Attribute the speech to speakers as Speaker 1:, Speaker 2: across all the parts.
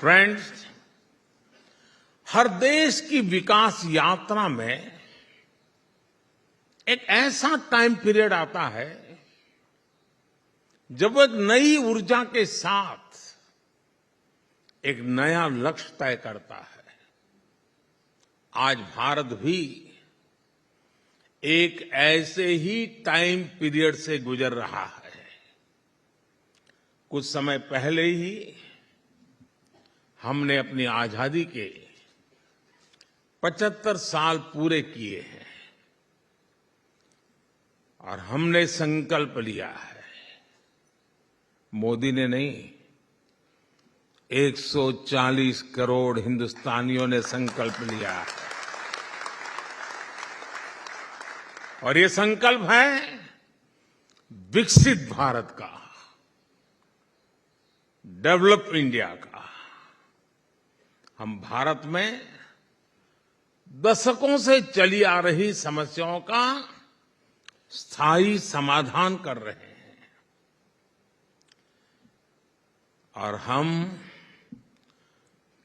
Speaker 1: Friends, हर देश की विकास यात्रा में एक ऐसा टाइम पीरियड आता है जब वो एक नई ऊर्जा के साथ एक नया लक्ष्य तय करता है। आज भारत भी एक ऐसे ही टाइम पीरियड से गुजर रहा है। कुछ समय पहले ही हमने अपनी आजादी के 75 साल पूरे किए हैं और हमने संकल्प लिया है, मोदी ने नहीं, 140 करोड़ हिंदुस्तानियों ने संकल्प लिया है। और ये संकल्प है विकसित भारत का, डेवलप इंडिया का। हम भारत में दशकों से चली आ रही समस्याओं का स्थायी समाधान कर रहे हैं और हम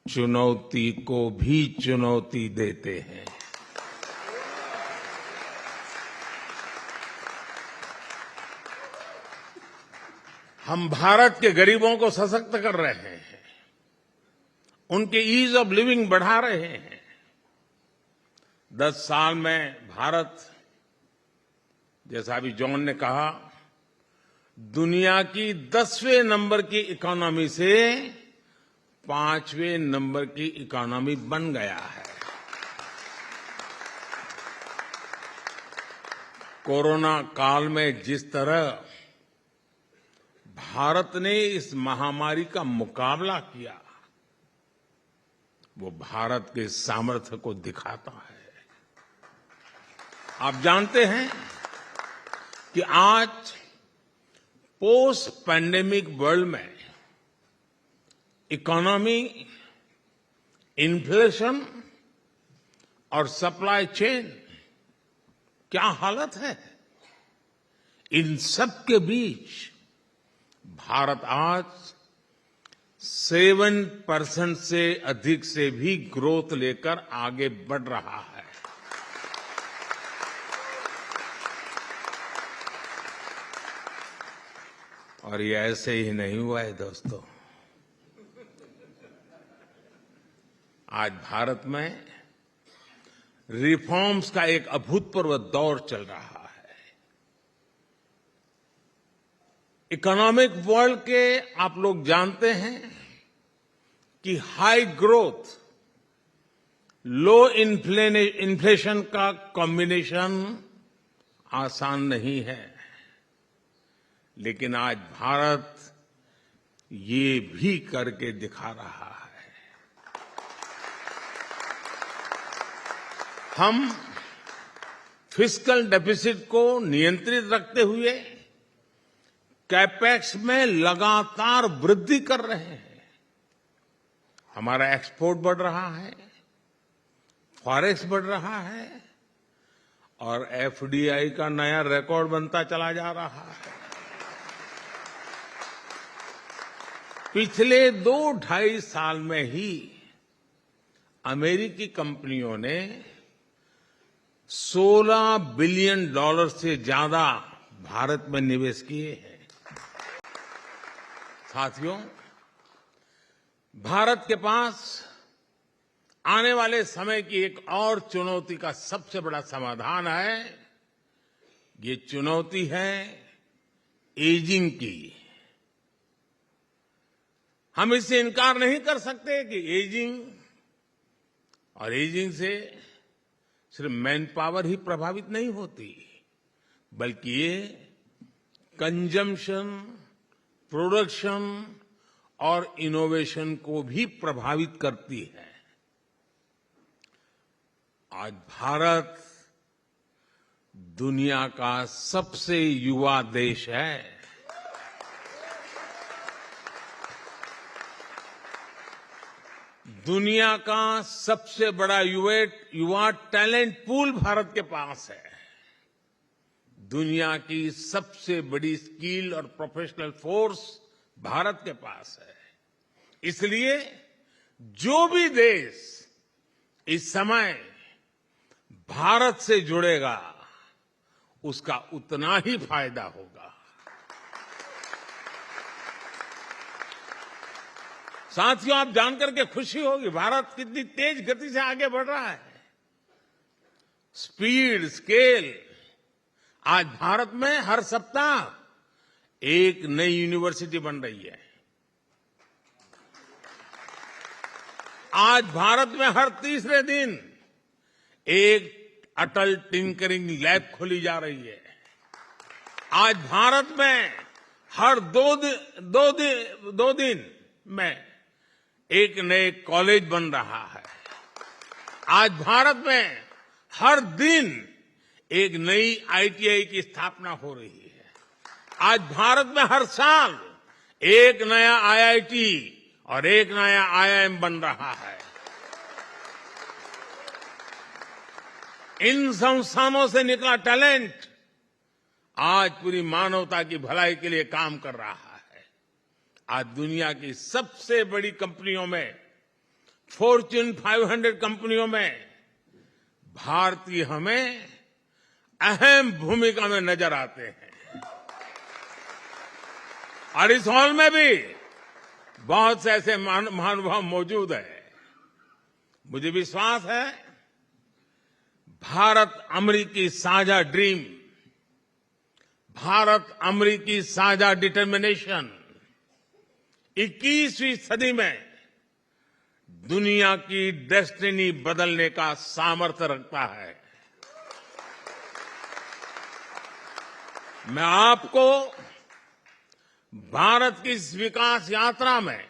Speaker 1: चुनौती को भी चुनौती देते हैं। हम भारत के गरीबों को सशक्त कर रहे हैं, उनके ईज ऑफ लिविंग बढ़ा रहे हैं। 10 साल में भारत, जैसा अभी जॉन ने कहा, दुनिया की 10वें नंबर की इकोनॉमी से 5वें नंबर की इकोनॉमी बन गया है। कोरोना काल में जिस तरह भारत ने इस महामारी का मुकाबला किया, वो भारत के सामर्थ्य को दिखाता है। आप जानते हैं कि आज पोस्ट पैंडेमिक वर्ल्ड में इकोनॉमी, इन्फ्लेशन और सप्लाई चेन क्या हालत है। इन सब के बीच भारत आज 7% से अधिक से भी ग्रोथ लेकर आगे बढ़ रहा है। और ये ऐसे ही नहीं हुआ है दोस्तों। आज भारत में रिफॉर्म्स का एक अभूतपूर्व दौर चल रहा है। इकोनॉमिक वर्ल्ड के आप लोग जानते हैं कि हाई ग्रोथ, लो इन्फ्लेशन का कॉम्बिनेशन आसान नहीं है, लेकिन आज भारत ये भी करके दिखा रहा है। हम फिस्कल डेफिसिट को नियंत्रित रखते हुए कैपेक्स में लगातार वृद्धि कर रहे हैं। हमारा एक्सपोर्ट बढ़ रहा है, फॉरेक्स बढ़ रहा है और एफडीआई का नया रिकॉर्ड बनता चला जा रहा है। पिछले 2-2.5 साल में ही अमेरिकी कंपनियों ने $16 बिलियन से ज्यादा भारत में निवेश किए हैं। साथियों, भारत के पास आने वाले समय की एक और चुनौती का सबसे बड़ा समाधान है। ये चुनौती है एजिंग की। हम इससे इनकार नहीं कर सकते कि एजिंग से सिर्फ मैन पावर ही प्रभावित नहीं होती, बल्कि ये कंजम्पशन, प्रोडक्शन और इनोवेशन को भी प्रभावित करती है। आज भारत दुनिया का सबसे युवा देश है। दुनिया का सबसे बड़ा युवा टैलेंट पूल भारत के पास है। दुनिया की सबसे बड़ी स्किल और प्रोफेशनल फोर्स भारत के पास है। इसलिए जो भी देश इस समय भारत से जुड़ेगा उसका उतना ही फायदा होगा। साथियों, आप जानकर के खुशी होगी भारत कितनी तेज गति से आगे बढ़ रहा है। Speed, scale. आज भारत में हर सप्ताह एक नई यूनिवर्सिटी बन रही है। आज भारत में हर तीसरे दिन एक अटल टिंकरिंग लैब खोली जा रही है। आज भारत में हर दो दिन में एक नए कॉलेज बन रहा है। आज भारत में हर दिन एक नई आईटीआई की स्थापना हो रही है। आज भारत में हर साल एक नया आईआईटी और एक नया आईआईएम बन रहा है। इन संस्थानों से निकला टैलेंट आज पूरी मानवता की भलाई के लिए काम कर रहा है। आज दुनिया की सबसे बड़ी कंपनियों में, फॉर्च्यून 500 कंपनियों में भारतीय हमें अहम भूमिका में नजर आते हैं। और इस हॉल में भी बहुत से ऐसे महानुभाव मौजूद हैं। मुझे विश्वास है भारत अमेरिकी साझा ड्रीम, भारत अमेरिकी साझा डिटर्मिनेशन 21वीं सदी में दुनिया की डेस्टिनी बदलने का सामर्थ्य रखता है। मैं आपको भारत की इस विकास यात्रा में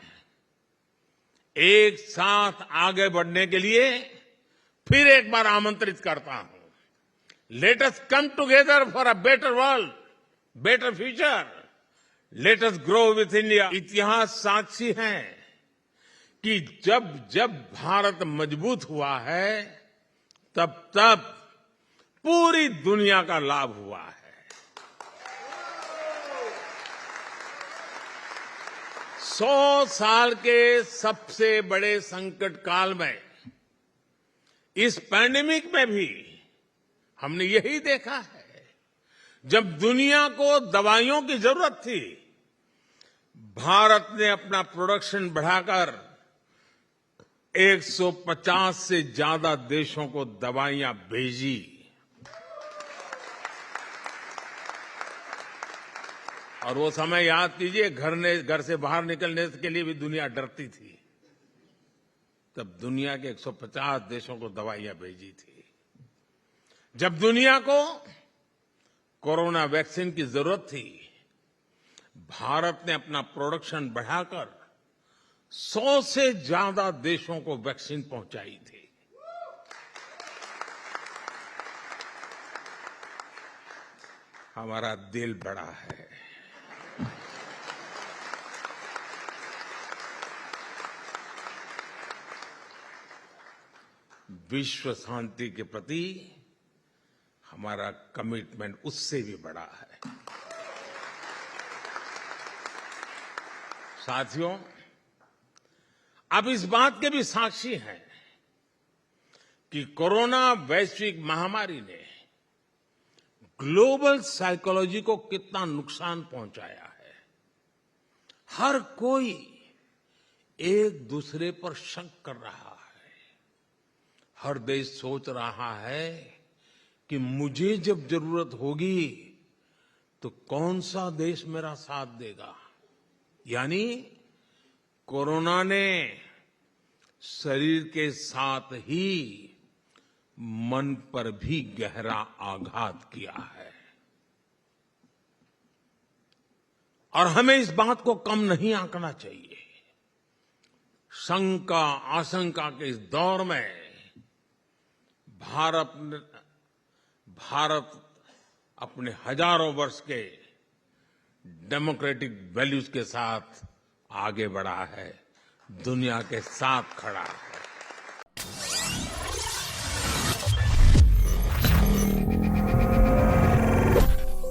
Speaker 1: एक साथ आगे बढ़ने के लिए फिर एक बार आमंत्रित करता हूं। Let us come together for a better world, better future. Let us grow with India. इतिहास साक्षी है कि जब जब भारत मजबूत हुआ है तब तब पूरी दुनिया का लाभ हुआ है। 100 साल के सबसे बड़े संकट काल में, इस पैंडेमिक में भी हमने यही देखा है। जब दुनिया को दवाइयों की जरूरत थी, भारत ने अपना प्रोडक्शन बढ़ाकर 150 से ज्यादा देशों को दवाइयां भेजी। और वो समय याद कीजिए, घर से बाहर निकलने के लिए भी दुनिया डरती थी। तब दुनिया के 150 देशों को दवाइयां भेजी थी। जब दुनिया को कोरोना वैक्सीन की जरूरत थी, भारत ने अपना प्रोडक्शन बढ़ाकर 100 से ज्यादा देशों को वैक्सीन पहुंचाई थी। हमारा दिल बड़ा है। विश्व शांति के प्रति हमारा कमिटमेंट उससे भी बड़ा है। साथियों, आप इस बात के भी साक्षी हैं कि कोरोना वैश्विक महामारी ने ग्लोबल साइकोलॉजी को कितना नुकसान पहुंचाया है। हर कोई एक दूसरे पर शक कर रहा है। हर देश सोच रहा है कि मुझे जब जरूरत होगी तो कौन सा देश मेरा साथ देगा। यानी कोरोना ने शरीर के साथ ही मन पर भी गहरा आघात किया है। और हमें इस बात को कम नहीं आंकना चाहिए। शंका आशंका के इस दौर में भारत अपने हजारों वर्ष के डेमोक्रेटिक वैल्यूज के साथ आगे बढ़ा है, दुनिया के साथ खड़ा है।